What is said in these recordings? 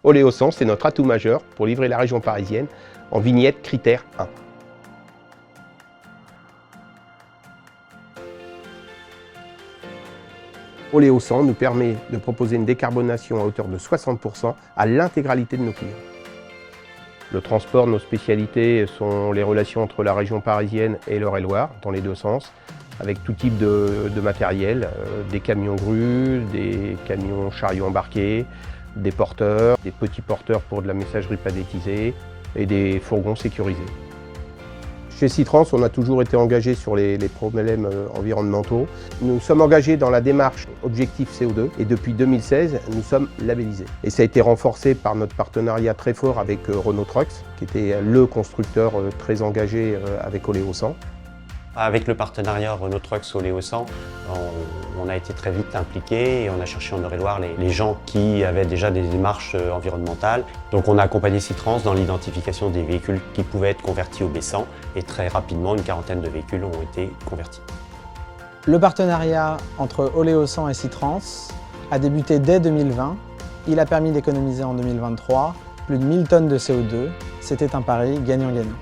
Oléosan, c'est notre atout majeur pour livrer la région parisienne en vignette critère 1. Oléosan nous permet de proposer une décarbonation à hauteur de 60% à l'intégralité de nos clients. Le transport, nos spécialités sont les relations entre la région parisienne et l'Eure-et-Loire, dans les deux sens, avec tout type de matériel, des camions grues, des camions chariots embarqués, des porteurs, des petits porteurs pour de la messagerie pallettisée et des fourgons sécurisés. Chez Sytrans, on a toujours été engagé sur les problèmes environnementaux. Nous sommes engagés dans la démarche Objectif CO2 et depuis 2016, nous sommes labellisés. Et ça a été renforcé par notre partenariat très fort avec Renault Trucks, qui était le constructeur très engagé avec Oléosan. Avec le partenariat Renault Trucks Oléosan, on a été très vite impliqués et on a cherché en Eure-et-Loire les gens qui avaient déjà des démarches environnementales. Donc on a accompagné Sytrans dans l'identification des véhicules qui pouvaient être convertis au B100 et très rapidement, une quarantaine de véhicules ont été convertis. Le partenariat entre Oléosan et Sytrans a débuté dès 2020. Il a permis d'économiser en 2023 plus de 1000 tonnes de CO2. C'était un pari gagnant-gagnant.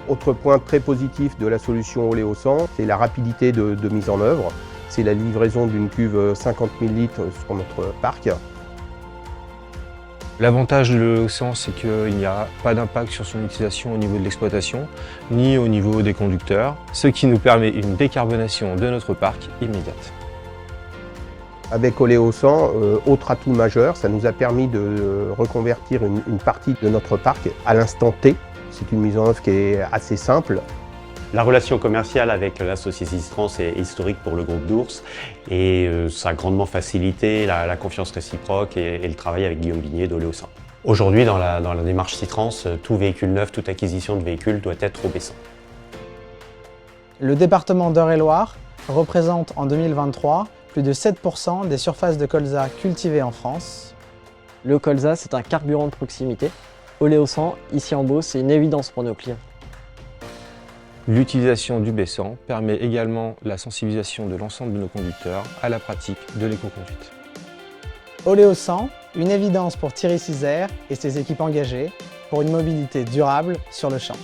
Autre point très positif de la solution Oléosan, c'est la rapidité de mise en œuvre. C'est la livraison d'une cuve 50 000 litres sur notre parc. L'avantage de l'Oléosan, c'est qu'il n'y a pas d'impact sur son utilisation au niveau de l'exploitation, ni au niveau des conducteurs, ce qui nous permet une décarbonation de notre parc immédiate. Avec Oléosan, autre atout majeur, ça nous a permis de reconvertir une partie de notre parc à l'instant T. C'est une mise en œuvre qui est assez simple. La relation commerciale avec la société Sytrans est historique pour le groupe d'Ours et ça a grandement facilité la confiance réciproque et le travail avec Guillaume Vignier d'Oléosan. Aujourd'hui, dans la démarche Sytrans, tout véhicule neuf, toute acquisition de véhicule doit être au B100. Le département d'Eure-et-Loire représente en 2023 plus de 7% des surfaces de colza cultivées en France. Le colza, c'est un carburant de proximité. Oléosan, ici en Beauce, c'est une évidence pour nos clients. L'utilisation du B100 permet également la sensibilisation de l'ensemble de nos conducteurs à la pratique de l'éco-conduite. Oléosan, une évidence pour Thierry Cizère et ses équipes engagées pour une mobilité durable sur le champ.